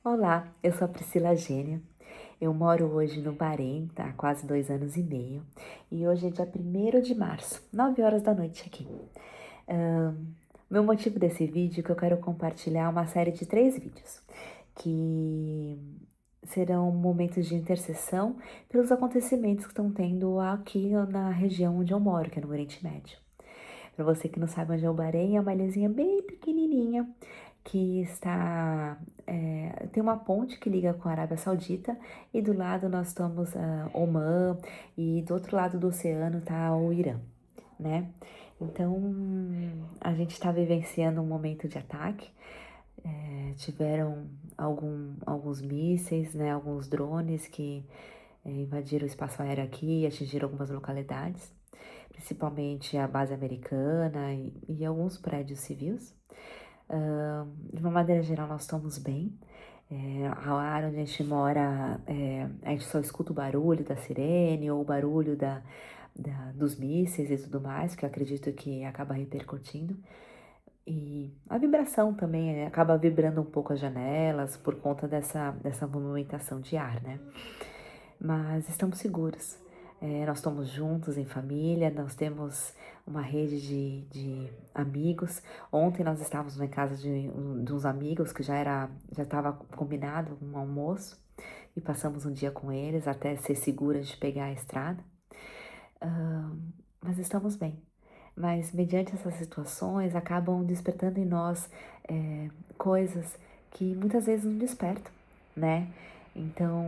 Olá, eu sou a Priscila Gênia. Eu moro hoje no Bahrein, há quase 2 anos e meio. E hoje é dia 1º de março, 9 horas da noite aqui. Meu motivo desse vídeo é que eu quero compartilhar uma série de 3 vídeos. Que serão momentos de intercessão pelos acontecimentos que estão tendo aqui na região onde eu moro, que é no Oriente Médio. Para você que não sabe onde é o Bahrein, é uma ilhazinha bem pequenininha que está tem uma ponte que liga com a Arábia Saudita e do lado nós estamos Omã e do outro lado do oceano tá o Irã, né? Então a gente está vivenciando um momento de ataque. Tiveram alguns mísseis, né? Alguns drones que invadiram o espaço aéreo aqui e atingiram algumas localidades, principalmente a base americana e alguns prédios civis. De uma maneira geral, nós estamos bem. A área onde a gente mora, a gente só escuta o barulho da sirene ou o barulho dos mísseis e tudo mais, que eu acredito que acaba repercutindo. E a vibração também acaba vibrando um pouco as janelas por conta dessa movimentação de ar, né? Mas estamos seguros. Nós estamos juntos em família, nós temos uma rede de amigos. Ontem nós estávamos na casa de uns amigos que já estava combinado um almoço e passamos um dia com eles até ser seguras de pegar a estrada. Mas estamos bem. Mas mediante essas situações acabam despertando em nós coisas que muitas vezes não despertam, né? Então,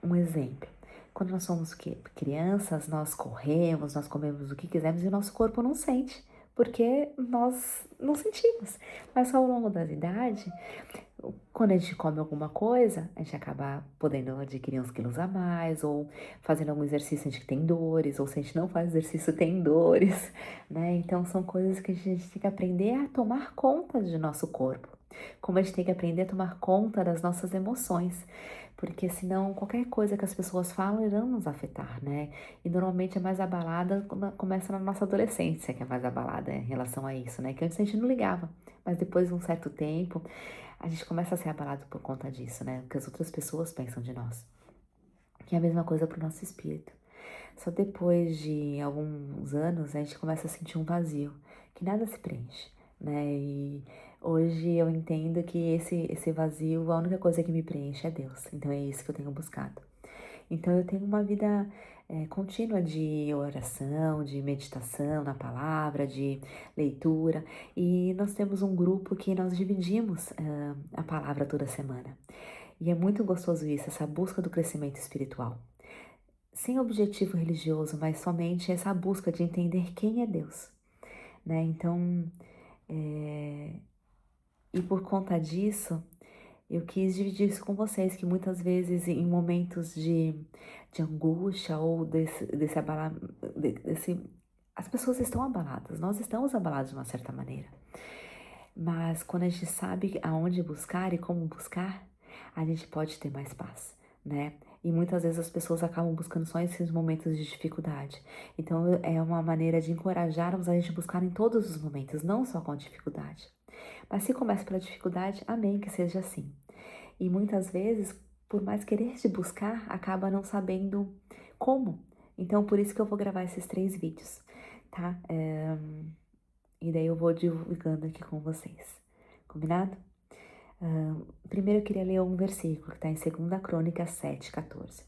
um exemplo. Quando nós somos crianças, nós corremos, nós comemos o que quisermos e o nosso corpo não sente, porque nós não sentimos. Mas ao longo da idade, quando a gente come alguma coisa, a gente acaba podendo adquirir uns quilos a mais, ou fazendo algum exercício a gente tem dores, ou se a gente não faz exercício tem dores, né? Então são coisas que a gente tem que aprender a tomar conta de nosso corpo. Como a gente tem que aprender a tomar conta das nossas emoções, porque senão qualquer coisa que as pessoas falam irão nos afetar, né? E normalmente é mais abalada quando começa na nossa adolescência, que é mais abalada em relação a isso, né? Que antes a gente não ligava, mas depois de um certo tempo a gente começa a ser abalado por conta disso, né? O que as outras pessoas pensam de nós. Que é a mesma coisa pro nosso espírito. Só depois de alguns anos a gente começa a sentir um vazio, que nada se preenche, né? E hoje eu entendo que esse vazio, a única coisa que me preenche é Deus. Então é isso que eu tenho buscado. Então eu tenho uma vida contínua de oração, de meditação na palavra, de leitura. E nós temos um grupo que nós dividimos a palavra toda semana. E é muito gostoso isso, essa busca do crescimento espiritual. Sem objetivo religioso, mas somente essa busca de entender quem é Deus, né? Então, e por conta disso, eu quis dividir isso com vocês, que muitas vezes em momentos de angústia ou as pessoas estão abaladas, nós estamos abalados de uma certa maneira. Mas quando a gente sabe aonde buscar e como buscar, a gente pode ter mais paz, né? E muitas vezes as pessoas acabam buscando só esses momentos de dificuldade. Então é uma maneira de encorajarmos a gente a buscar em todos os momentos, não só com a dificuldade. Mas se começa pela dificuldade, amém, que seja assim. E muitas vezes, por mais querer te buscar, acaba não sabendo como. Então, por isso que eu vou gravar esses 3 vídeos, tá? E daí eu vou divulgando aqui com vocês. Combinado? Primeiro eu queria ler um versículo que está em 2 Crônicas 7:14.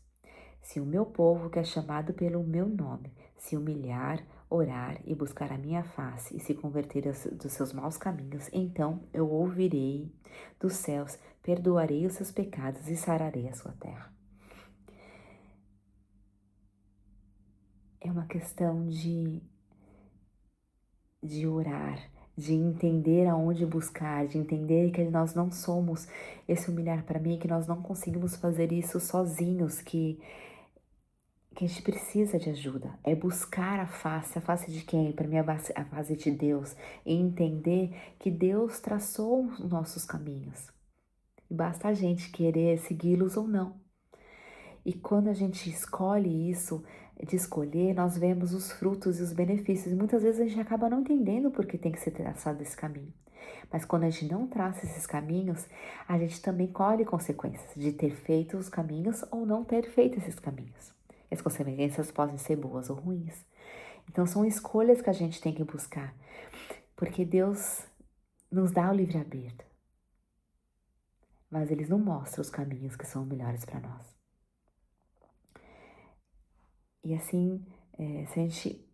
Se o meu povo, que é chamado pelo meu nome, se humilhar, orar e buscar a minha face e se converter dos seus maus caminhos, então eu ouvirei dos céus, perdoarei os seus pecados e sararei a sua terra. É uma questão de orar, de entender aonde buscar, de entender que nós não somos esse humilhar para mim, que nós não conseguimos fazer isso sozinhos, que a gente precisa de ajuda, é buscar a face de quem? Para mim, a face de Deus, e entender que Deus traçou os nossos caminhos. E basta a gente querer segui-los ou não. E quando a gente escolhe isso, de escolher, nós vemos os frutos e os benefícios. E muitas vezes a gente acaba não entendendo por que tem que ser traçado esse caminho. Mas quando a gente não traça esses caminhos, a gente também colhe consequências de ter feito os caminhos ou não ter feito esses caminhos. E as consequências podem ser boas ou ruins. Então são escolhas que a gente tem que buscar, porque Deus nos dá o livre-arbítrio, mas Ele não mostra os caminhos que são melhores para nós. E assim, se a gente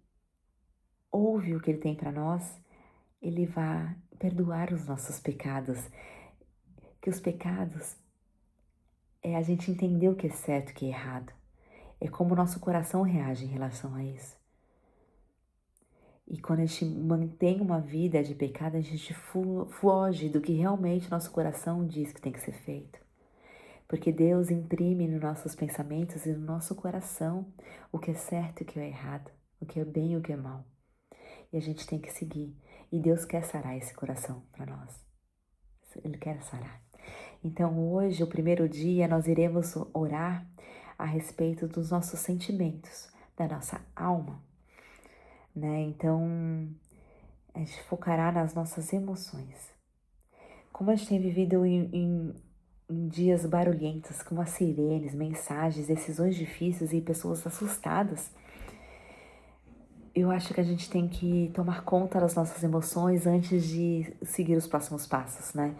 ouve o que Ele tem para nós, Ele vai perdoar os nossos pecados. Que os pecados é a gente entender o que é certo e o que é errado. É como o nosso coração reage em relação a isso. E quando a gente mantém uma vida de pecado, a gente foge do que realmente nosso coração diz que tem que ser feito. Porque Deus imprime nos nossos pensamentos e no nosso coração o que é certo e o que é errado, o que é bem e o que é mal. E a gente tem que seguir. E Deus quer sarar esse coração para nós. Ele quer sarar. Então hoje, o primeiro dia, nós iremos orar a respeito dos nossos sentimentos, da nossa alma, né? Então, a gente focará nas nossas emoções. Como a gente tem vivido em dias barulhentos, com as sirenes, mensagens, decisões difíceis e pessoas assustadas, eu acho que a gente tem que tomar conta das nossas emoções antes de seguir os próximos passos, né?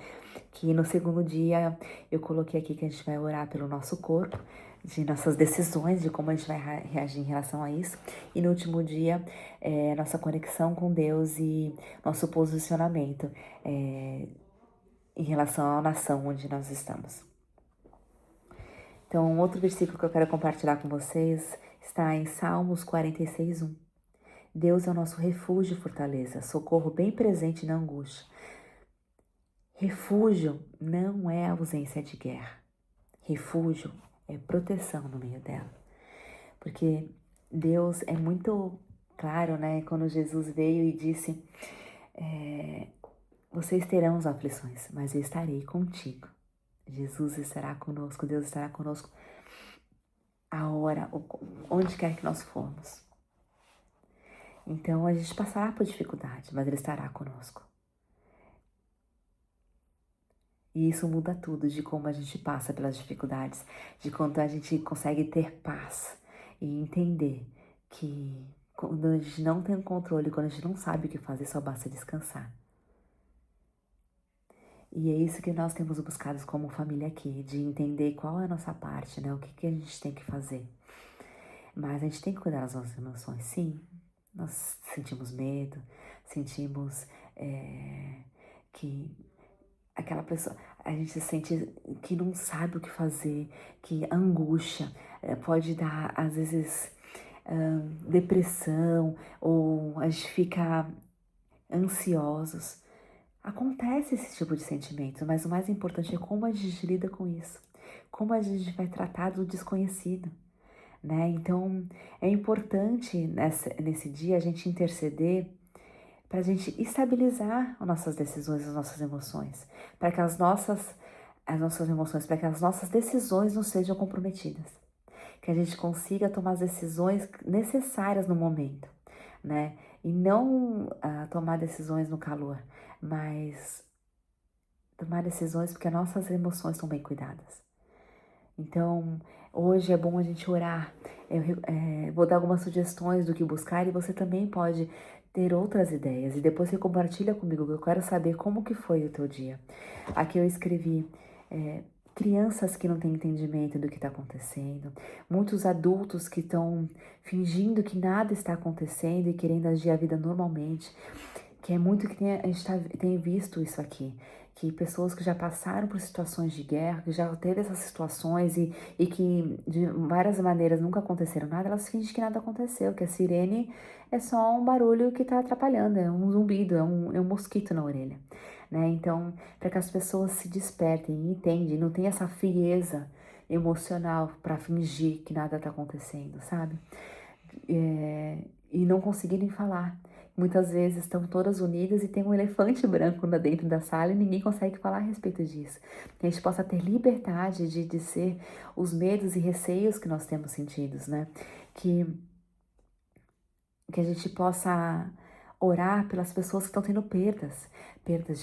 Que no segundo dia eu coloquei aqui que a gente vai orar pelo nosso corpo, de nossas decisões, de como a gente vai reagir em relação a isso. E no último dia, nossa conexão com Deus e nosso posicionamento em relação à nação onde nós estamos. Então, um outro versículo que eu quero compartilhar com vocês está em Salmos 46:1. Deus é o nosso refúgio e fortaleza, socorro bem presente na angústia. Refúgio não é ausência de guerra. Refúgio é proteção no meio dela. Porque Deus é muito claro, né? Quando Jesus veio e disse, vocês terão as aflições, mas eu estarei contigo. Jesus estará conosco, Deus estará conosco a hora, onde quer que nós formos. Então a gente passará por dificuldade, mas Ele estará conosco. E isso muda tudo de como a gente passa pelas dificuldades, de quanto a gente consegue ter paz e entender que quando a gente não tem controle, quando a gente não sabe o que fazer, só basta descansar. E é isso que nós temos buscado como família aqui, de entender qual é a nossa parte, né? O que a gente tem que fazer. Mas a gente tem que cuidar das nossas emoções, sim. Nós sentimos medo, sentimos que aquela pessoa, a gente sente que não sabe o que fazer, que angústia pode dar, às vezes, depressão, ou a gente fica ansiosos. Acontece esse tipo de sentimento, mas o mais importante é como a gente lida com isso, como a gente vai tratar do desconhecido, né? Então, é importante nesse dia a gente interceder para a gente estabilizar as nossas decisões, as nossas emoções, para que as nossas emoções, para que as nossas decisões não sejam comprometidas, que a gente consiga tomar as decisões necessárias no momento, né? E não tomar decisões no calor, mas tomar decisões porque as nossas emoções estão bem cuidadas. Então, hoje é bom a gente orar. Eu vou dar algumas sugestões do que buscar e você também pode ter outras ideias. E depois você compartilha comigo, eu quero saber como que foi o teu dia. Aqui eu escrevi crianças que não têm entendimento do que está acontecendo, muitos adultos que estão fingindo que nada está acontecendo e querendo agir a vida normalmente, que é muito que a gente tem visto isso aqui, que pessoas que já passaram por situações de guerra, que já teve essas situações e que de várias maneiras nunca aconteceram nada, elas fingem que nada aconteceu, que a sirene é só um barulho que está atrapalhando, é um zumbido, é um mosquito na orelha, né? Então, para que as pessoas se despertem e entendem, não tem essa frieza emocional para fingir que nada está acontecendo, sabe? E não conseguirem falar. Muitas vezes estão todas unidas e tem um elefante branco lá dentro da sala e ninguém consegue falar a respeito disso. Que a gente possa ter liberdade de dizer os medos e receios que nós temos sentidos, né? Que a gente possa orar pelas pessoas que estão tendo perdas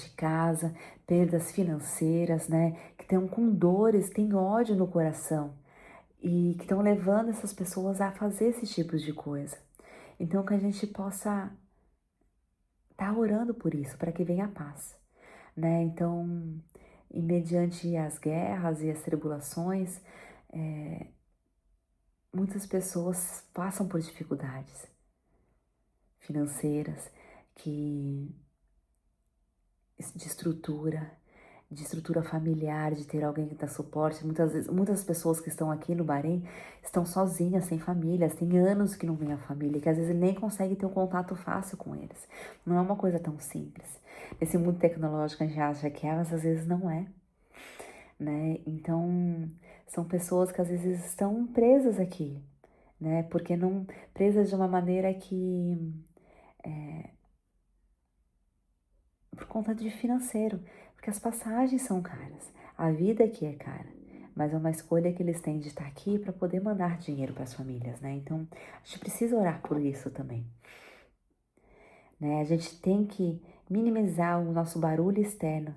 de casa, perdas financeiras, né? Que estão com dores, têm ódio no coração e que estão levando essas pessoas a fazer esses tipos de coisa. Então, que a gente possa estar orando por isso, para que venha a paz, né? Então, e mediante as guerras e as tribulações, muitas pessoas passam por dificuldades financeiras, que de estrutura familiar, de ter alguém que dá suporte. Muitas vezes, muitas pessoas que estão aqui no Bahrein estão sozinhas, sem famílias, tem anos que não vem a família, que às vezes nem consegue ter um contato fácil com eles. Não é uma coisa tão simples. Esse mundo tecnológico a gente acha que é, mas às vezes não é, né? Então, são pessoas que às vezes estão presas aqui, né? Porque não presas de uma maneira que por conta de financeiro, porque as passagens são caras, a vida aqui é cara, mas é uma escolha que eles têm de estar aqui para poder mandar dinheiro para as famílias, né? Então, a gente precisa orar por isso também, né? A gente tem que minimizar o nosso barulho externo.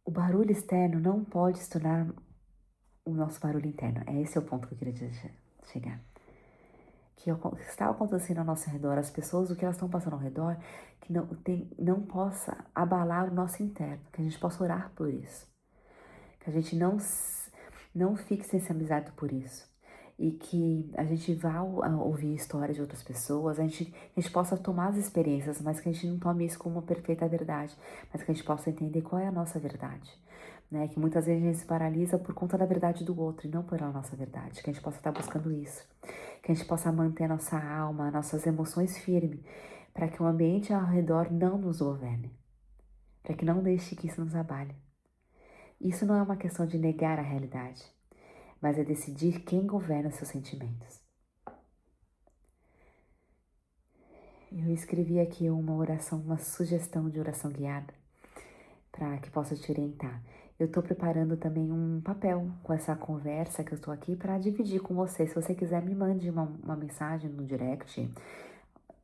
O barulho externo não pode se tornar o nosso barulho interno. Esse é o ponto que eu queria chegar. Que está acontecendo ao nosso redor, as pessoas, o que elas estão passando ao redor, que não possa abalar o nosso interno, que a gente possa orar por isso, que a gente não fique sensibilizado por isso, e que a gente vá ouvir histórias de outras pessoas, a gente possa tomar as experiências, mas que a gente não tome isso como uma perfeita verdade, mas que a gente possa entender qual é a nossa verdade. Né, que muitas vezes a gente se paralisa por conta da verdade do outro e não pela nossa verdade, que a gente possa estar buscando isso, que a gente possa manter nossa alma, nossas emoções firmes, para que o ambiente ao redor não nos governe, para que não deixe que isso nos abale. Isso não é uma questão de negar a realidade, mas é decidir quem governa seus sentimentos. Eu escrevi aqui uma oração, uma sugestão de oração guiada, para que possa te orientar. Eu estou preparando também um papel com essa conversa que eu estou aqui para dividir com você. Se você quiser, me mande uma mensagem no direct,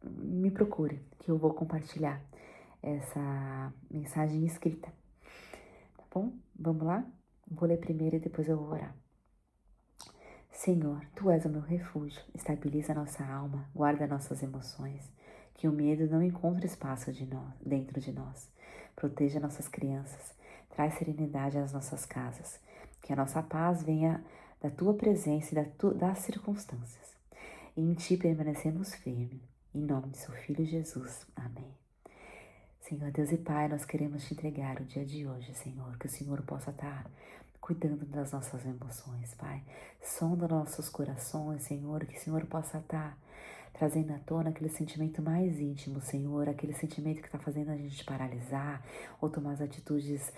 me procure, que eu vou compartilhar essa mensagem escrita. Tá bom? Vamos lá? Vou ler primeiro e depois eu vou orar. Senhor, Tu és o meu refúgio, estabiliza nossa alma, guarda nossas emoções, que o medo não encontre espaço dentro de nós. Proteja nossas crianças, traz serenidade às nossas casas, que a nossa paz venha da Tua presença e das circunstâncias. E em Ti permanecemos firmes, em nome de Seu Filho Jesus. Amém. Senhor Deus e Pai, nós queremos Te entregar o dia de hoje, Senhor, que o Senhor possa estar cuidando das nossas emoções, Pai. Sonda nossos corações, Senhor, que o Senhor possa estar trazendo à tona aquele sentimento mais íntimo, Senhor, aquele sentimento que está fazendo a gente paralisar ou tomar as atitudes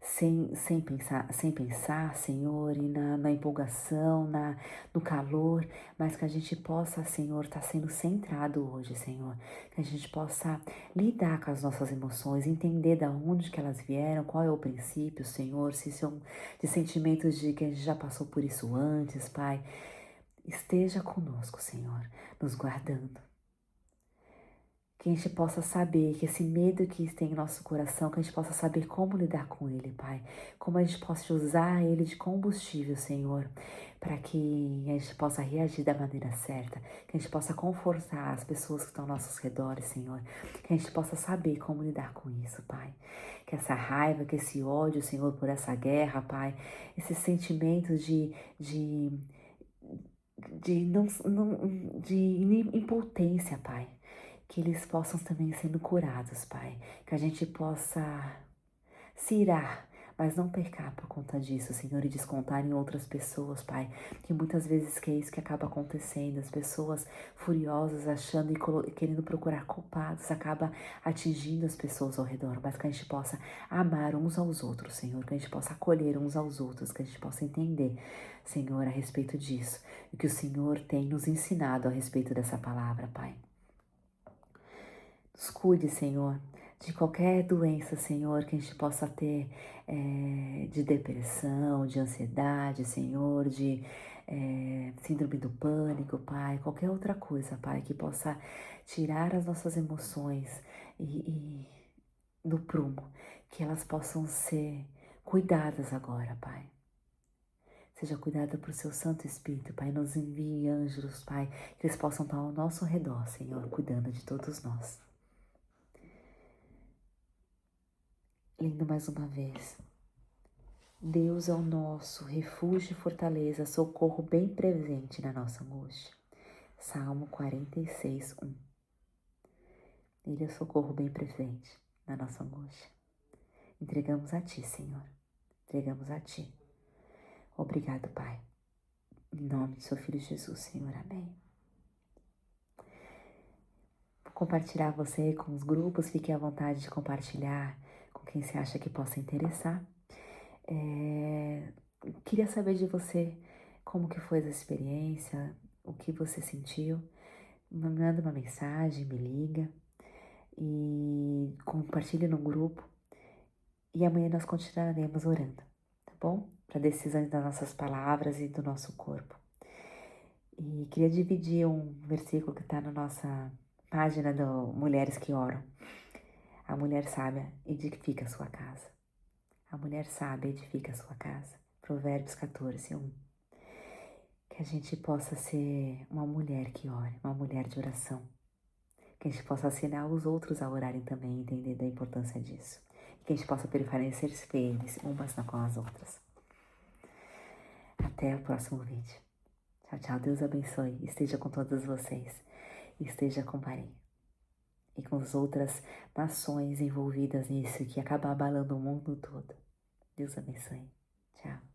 sem pensar, Senhor, e na empolgação, no calor, mas que a gente possa, Senhor, estar sendo centrado hoje, Senhor, que a gente possa lidar com as nossas emoções, entender de onde que elas vieram, qual é o princípio, Senhor, se são de sentimentos de que a gente já passou por isso antes, Pai. Esteja conosco, Senhor, nos guardando. Que a gente possa saber que esse medo que tem em nosso coração, que a gente possa saber como lidar com ele, Pai. Como a gente possa usar ele de combustível, Senhor, para que a gente possa reagir da maneira certa. Que a gente possa confortar as pessoas que estão aos nossos redores, Senhor. Que a gente possa saber como lidar com isso, Pai. Que essa raiva, que esse ódio, Senhor, por essa guerra, Pai. Esses sentimentos de impotência, Pai, que eles possam também sendo curados, Pai, que a gente possa se irar, mas não pecar por conta disso, Senhor, e descontar em outras pessoas, Pai, que muitas vezes que é isso que acaba acontecendo, as pessoas furiosas achando e querendo procurar culpados, acaba atingindo as pessoas ao redor, mas que a gente possa amar uns aos outros, Senhor, que a gente possa acolher uns aos outros, que a gente possa entender, Senhor, a respeito disso, e que o Senhor tem nos ensinado a respeito dessa palavra, Pai. Nos cuide, Senhor, de qualquer doença, Senhor, que a gente possa ter de depressão, de ansiedade, Senhor, de síndrome do pânico, Pai, qualquer outra coisa, Pai, que possa tirar as nossas emoções e do prumo, que elas possam ser cuidadas agora, Pai. Seja cuidada por seu Santo Espírito, Pai. Nos envie anjos, Pai, que eles possam estar ao nosso redor, Senhor, cuidando de todos nós. Lindo mais uma vez. Deus é o nosso refúgio e fortaleza, socorro bem presente na nossa angústia. Salmo 46, 1. Ele é o socorro bem presente na nossa angústia. Entregamos a Ti, Senhor. Entregamos a Ti. Obrigado, Pai. Em nome de Seu Filho Jesus, Senhor. Amém. Vou compartilhar você com os grupos. Fique à vontade de compartilhar com quem você acha que possa interessar. Queria saber de você como que foi essa experiência, o que você sentiu. Me manda uma mensagem, me liga e compartilhe no grupo. E amanhã nós continuaremos orando, tá bom? Para decisões das nossas palavras e do nosso corpo. E queria dividir um versículo que está na nossa página do Mulheres que Oram. A mulher sábia edifica a sua casa. A mulher sábia edifica a sua casa. Provérbios 14, 1. Que a gente possa ser uma mulher que ore, uma mulher de oração. Que a gente possa ensinar os outros a orarem também, entender da importância disso. E que a gente possa permanecer firmes umas com as outras. Até o próximo vídeo. Tchau, tchau. Deus abençoe. Esteja com todos vocês. Esteja com Bahrein. E com as outras nações envolvidas nisso que acaba abalando o mundo todo. Deus abençoe. Tchau.